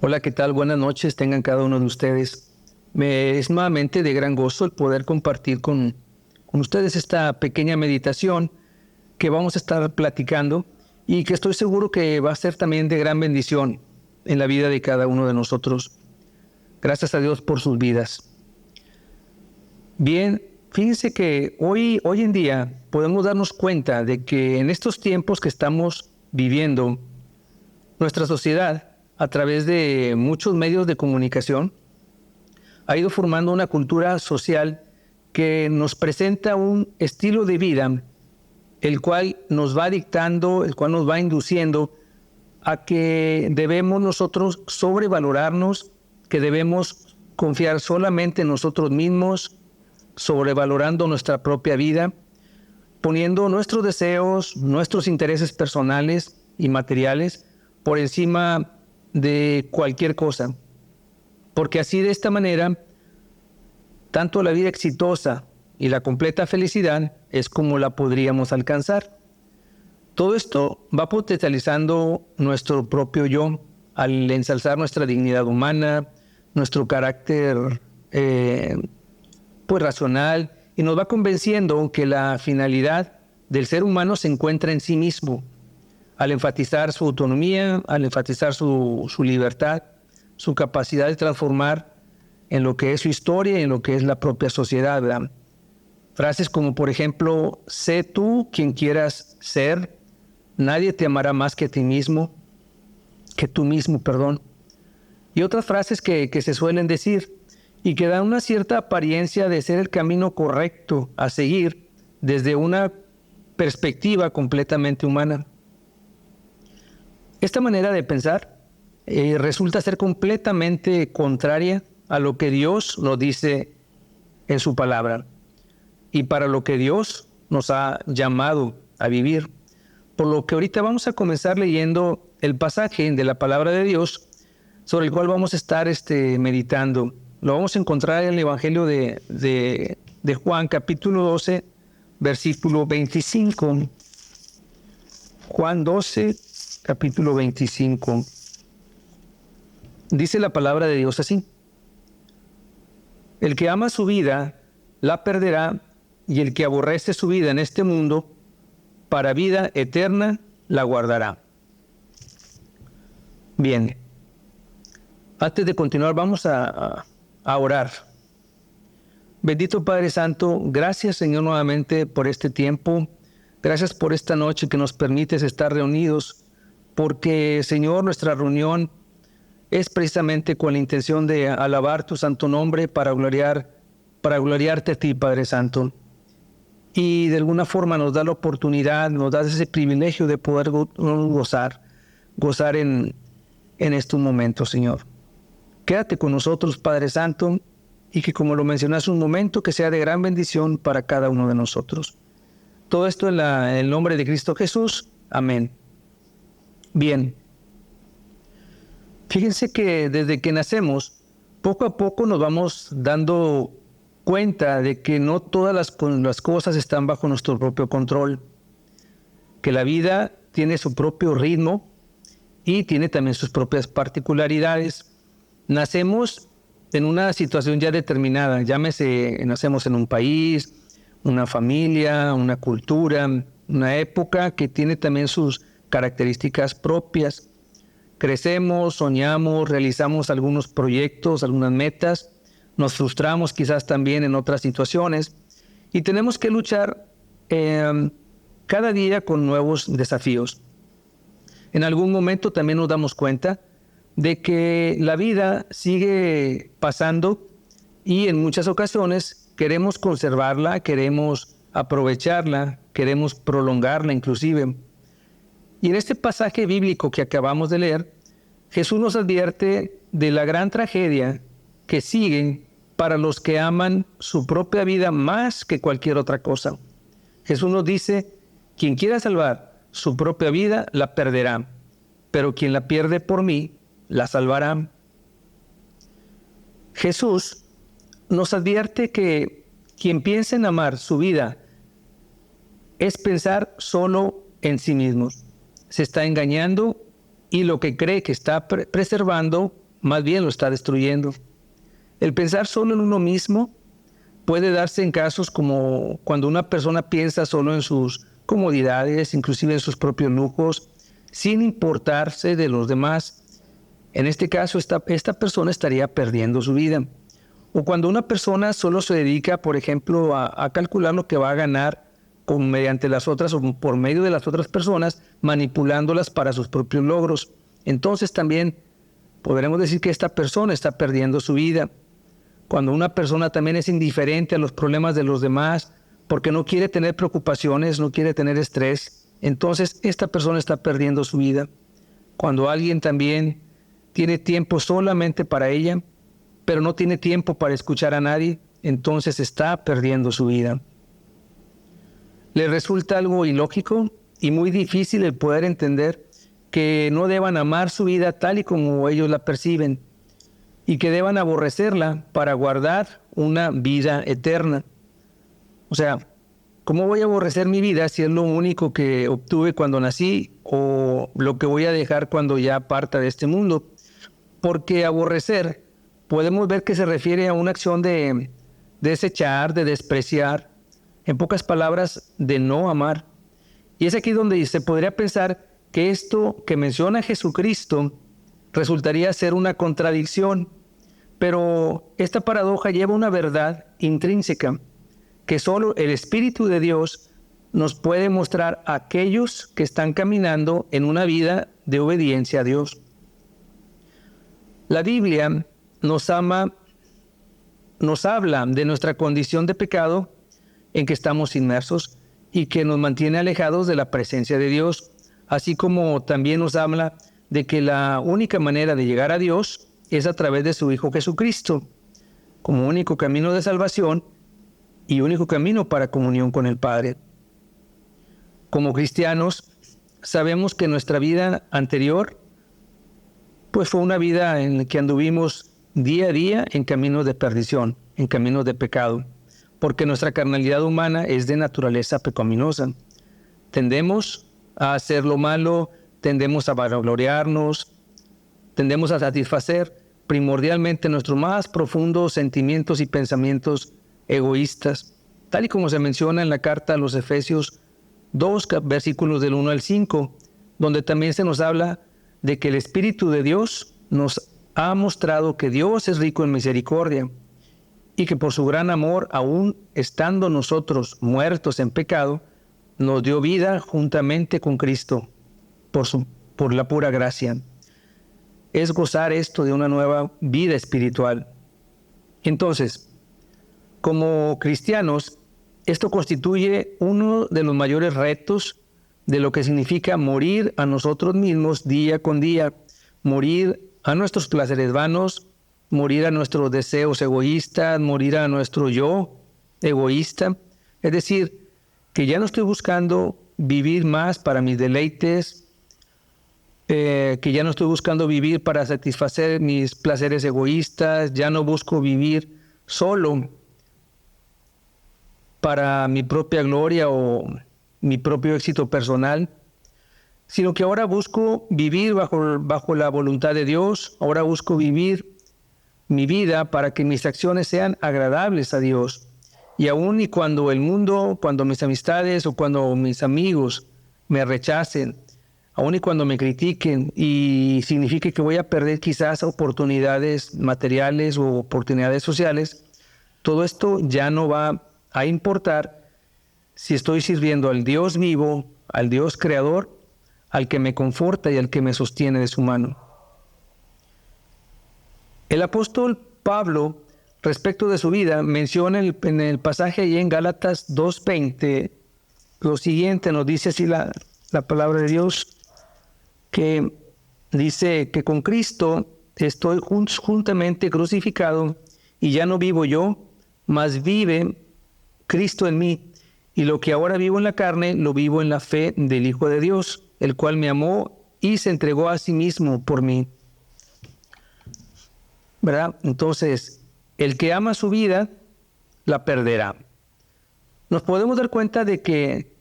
Hola, ¿qué tal? Buenas noches, tengan cada uno de ustedes. Me es nuevamente de gran gozo el poder compartir con ustedes esta pequeña meditación que vamos a estar platicando y que estoy seguro que va a ser también de gran bendición en la vida de cada uno de nosotros. Gracias a Dios por sus vidas. Bien, fíjense que hoy en día podemos darnos cuenta de que en estos tiempos que estamos viviendo, nuestra sociedad, a través de muchos medios de comunicación, ha ido formando una cultura social que nos presenta un estilo de vida, el cual nos va dictando, el cual nos va induciendo a que debemos nosotros sobrevalorarnos, que debemos confiar solamente en nosotros mismos, sobrevalorando nuestra propia vida, poniendo nuestros deseos, nuestros intereses personales y materiales por encima de cualquier cosa. Porque así, de esta manera, tanto la vida exitosa y la completa felicidad es como la podríamos alcanzar. Todo esto va potencializando nuestro propio yo al ensalzar nuestra dignidad humana, nuestro carácter racional, y nos va convenciendo que la finalidad del ser humano se encuentra en sí mismo, al enfatizar su autonomía, al enfatizar su libertad, su capacidad de transformar en lo que es su historia y en lo que es la propia sociedad, ¿verdad? Frases como, por ejemplo, sé tú quien quieras ser, nadie te amará más que tú mismo, perdón. Y otras frases que se suelen decir y que dan una cierta apariencia de ser el camino correcto a seguir desde una perspectiva completamente humana. Esta manera de pensar resulta ser completamente contraria a lo que Dios nos dice en su palabra y para lo que Dios nos ha llamado a vivir. Por lo que ahorita vamos a comenzar leyendo el pasaje de la palabra de Dios sobre el cual vamos a estar meditando. Lo vamos a encontrar en el Evangelio de Juan, capítulo 12, versículo 25. Juan 12, capítulo 25. Dice la palabra de Dios así: el que ama su vida, la perderá, y el que aborrece su vida en este mundo, para vida eterna la guardará. Bien, antes de continuar vamos a orar. Bendito Padre Santo, gracias Señor nuevamente por este tiempo, gracias por esta noche que nos permites estar reunidos, porque Señor, nuestra reunión es precisamente con la intención de alabar tu santo nombre para gloriarte a ti, Padre Santo. Y de alguna forma nos da la oportunidad, nos da ese privilegio de poder gozar en estos momentos, Señor. Quédate con nosotros, Padre Santo, y que, como lo mencionaste un momento, que sea de gran bendición para cada uno de nosotros. Todo esto en el nombre de Cristo Jesús. Amén. Bien. Fíjense que desde que nacemos, poco a poco nos vamos dando cuenta de que no todas las cosas están bajo nuestro propio control, que la vida tiene su propio ritmo y tiene también sus propias particularidades. Nacemos en una situación ya determinada, llámese, nacemos en un país, una familia, una cultura, una época que tiene también sus características propias. Crecemos, soñamos, realizamos algunos proyectos, algunas metas, nos frustramos quizás también en otras situaciones y tenemos que luchar cada día con nuevos desafíos. En algún momento también nos damos cuenta de que la vida sigue pasando y en muchas ocasiones queremos conservarla, queremos aprovecharla, queremos prolongarla inclusive. Y en este pasaje bíblico que acabamos de leer, Jesús nos advierte de la gran tragedia que sigue para los que aman su propia vida más que cualquier otra cosa. Jesús nos dice, quien quiera salvar su propia vida, la perderá, pero quien la pierde por mí, la salvará. Jesús nos advierte que quien piensa en amar su vida es pensar solo en sí mismo. Se está engañando y lo que cree que está preservando más bien lo está destruyendo. El pensar solo en uno mismo puede darse en casos como cuando una persona piensa solo en sus comodidades, inclusive en sus propios lujos, sin importarse de los demás. En este caso, esta persona estaría perdiendo su vida. O cuando una persona solo se dedica, por ejemplo, a calcular lo que va a ganar mediante las otras o por medio de las otras personas, manipulándolas para sus propios logros. Entonces también podremos decir que esta persona está perdiendo su vida. Cuando una persona también es indiferente a los problemas de los demás, porque no quiere tener preocupaciones, no quiere tener estrés, entonces esta persona está perdiendo su vida. Cuando alguien también tiene tiempo solamente para ella, pero no tiene tiempo para escuchar a nadie, entonces está perdiendo su vida. Le resulta algo ilógico y muy difícil el poder entender que no deban amar su vida tal y como ellos la perciben y que deban aborrecerla para guardar una vida eterna. O sea, ¿cómo voy a aborrecer mi vida si es lo único que obtuve cuando nací o lo que voy a dejar cuando ya parta de este mundo? Porque aborrecer podemos ver que se refiere a una acción de desechar, de despreciar, en pocas palabras, de no amar. Y es aquí donde se podría pensar que esto que menciona Jesucristo resultaría ser una contradicción, pero esta paradoja lleva una verdad intrínseca que solo el Espíritu de Dios nos puede mostrar a aquellos que están caminando en una vida de obediencia a Dios. La Biblia nos habla de nuestra condición de pecado en que estamos inmersos y que nos mantiene alejados de la presencia de Dios, así como también nos habla de que la única manera de llegar a Dios es a través de su Hijo Jesucristo, como único camino de salvación y único camino para comunión con el Padre. Como cristianos, sabemos que nuestra vida anterior pues fue una vida en la que anduvimos día a día en caminos de perdición, en caminos de pecado, porque nuestra carnalidad humana es de naturaleza pecaminosa. Tendemos a hacer lo malo, tendemos a vanagloriarnos, tendemos a satisfacer primordialmente nuestros más profundos sentimientos y pensamientos egoístas, tal y como se menciona en la carta a los Efesios 2, versículos del 1 al 5, donde también se nos habla de que el Espíritu de Dios nos ha mostrado que Dios es rico en misericordia y que por su gran amor, aún estando nosotros muertos en pecado, nos dio vida juntamente con Cristo por la pura gracia. Es gozar esto de una nueva vida espiritual. Entonces, como cristianos, esto constituye uno de los mayores retos de lo que significa morir a nosotros mismos día con día, morir a nuestros placeres vanos, morir a nuestros deseos egoístas, morir a nuestro yo egoísta. Es decir, que ya no estoy buscando vivir más para mis deleites, que ya no estoy buscando vivir para satisfacer mis placeres egoístas, ya no busco vivir solo para mi propia gloria o mi propio éxito personal, sino que ahora busco vivir bajo la voluntad de Dios, ahora busco vivir mi vida para que mis acciones sean agradables a Dios. Y aun y cuando el mundo, cuando mis amistades o cuando mis amigos me rechacen, aun y cuando me critiquen y signifique que voy a perder quizás oportunidades materiales o oportunidades sociales, todo esto ya no va a importar si estoy sirviendo al Dios vivo, al Dios creador, al que me conforta y al que me sostiene de su mano. El apóstol Pablo, respecto de su vida, menciona en el pasaje ahí en Gálatas 2:20, lo siguiente, nos dice así la palabra de Dios, que dice que con Cristo estoy juntamente crucificado y ya no vivo yo, mas vive Cristo en mí, y lo que ahora vivo en la carne, lo vivo en la fe del Hijo de Dios, el cual me amó y se entregó a sí mismo por mí. ¿Verdad? Entonces, el que ama su vida, la perderá. Nos podemos dar cuenta de que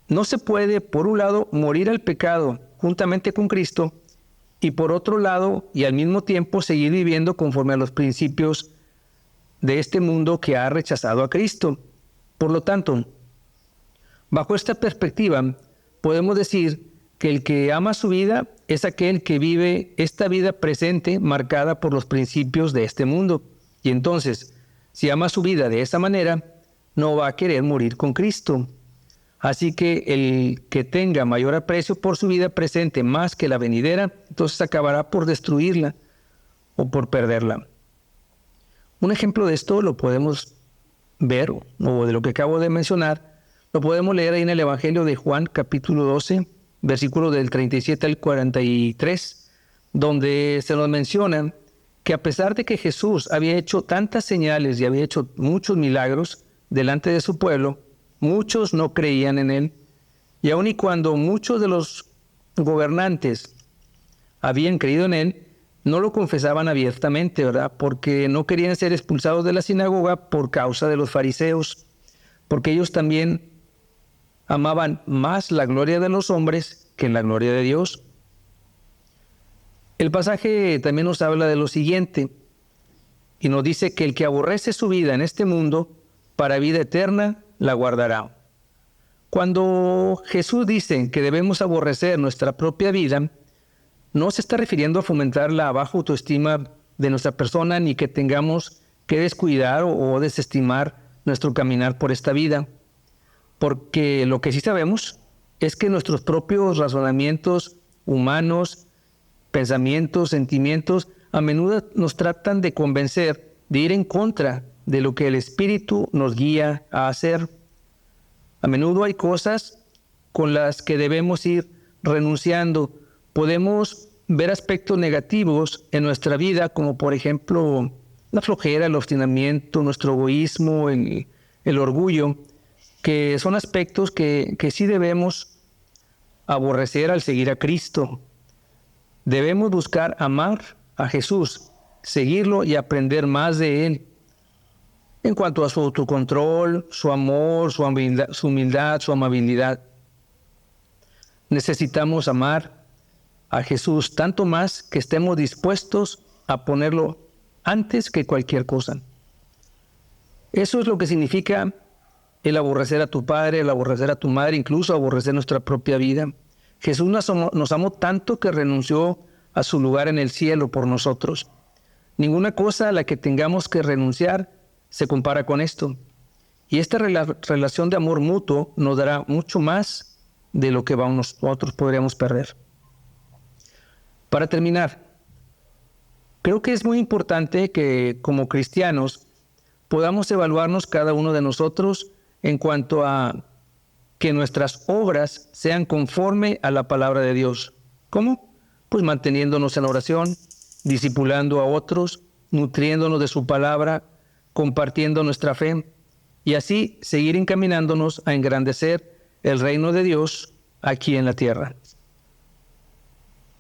no se puede, por un lado, morir al pecado juntamente con Cristo y por otro lado, y al mismo tiempo, seguir viviendo conforme a los principios de este mundo que ha rechazado a Cristo. Por lo tanto, bajo esta perspectiva, podemos decir que el que ama su vida es aquel que vive esta vida presente marcada por los principios de este mundo. Y entonces, si ama su vida de esa manera, no va a querer morir con Cristo. Así que el que tenga mayor aprecio por su vida presente más que la venidera, entonces acabará por destruirla o por perderla. Un ejemplo de esto lo podemos ver, o de lo que acabo de mencionar, lo podemos leer ahí en el Evangelio de Juan, capítulo 12, versículos del 37 al 43, donde se nos menciona que a pesar de que Jesús había hecho tantas señales y había hecho muchos milagros delante de su pueblo, muchos no creían en él. Y aun y cuando muchos de los gobernantes habían creído en él, no lo confesaban abiertamente, ¿verdad? Porque no querían ser expulsados de la sinagoga por causa de los fariseos, porque ellos también amaban más la gloria de los hombres que la gloria de Dios. El pasaje también nos habla de lo siguiente, y nos dice que el que aborrece su vida en este mundo, para vida eterna la guardará. Cuando Jesús dice que debemos aborrecer nuestra propia vida, no se está refiriendo a fomentar la baja autoestima de nuestra persona, ni que tengamos que descuidar o desestimar nuestro caminar por esta vida, porque lo que sí sabemos es que nuestros propios razonamientos humanos, pensamientos, sentimientos, a menudo nos tratan de convencer de ir en contra de lo que el Espíritu nos guía a hacer. A menudo hay cosas con las que debemos ir renunciando. Podemos ver aspectos negativos en nuestra vida, como por ejemplo la flojera, el obstinamiento, nuestro egoísmo, el orgullo, que son aspectos que sí debemos aborrecer al seguir a Cristo. Debemos buscar amar a Jesús, seguirlo y aprender más de Él. En cuanto a su autocontrol, su amor, su humildad, su amabilidad. Necesitamos amar a Jesús tanto más que estemos dispuestos a ponerlo antes que cualquier cosa. Eso es lo que significa el aborrecer a tu padre, el aborrecer a tu madre, incluso aborrecer nuestra propia vida. Jesús nos amó tanto que renunció a su lugar en el cielo por nosotros. Ninguna cosa a la que tengamos que renunciar se compara con esto. Y esta relación de amor mutuo nos dará mucho más de lo que nosotros podríamos perder. Para terminar, creo que es muy importante que como cristianos podamos evaluarnos cada uno de nosotros en cuanto a que nuestras obras sean conforme a la palabra de Dios. ¿Cómo? Pues manteniéndonos en oración, discipulando a otros, nutriéndonos de su palabra, compartiendo nuestra fe y así seguir encaminándonos a engrandecer el reino de Dios aquí en la tierra.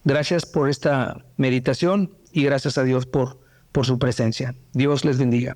Gracias por esta meditación y gracias a Dios por su presencia. Dios les bendiga.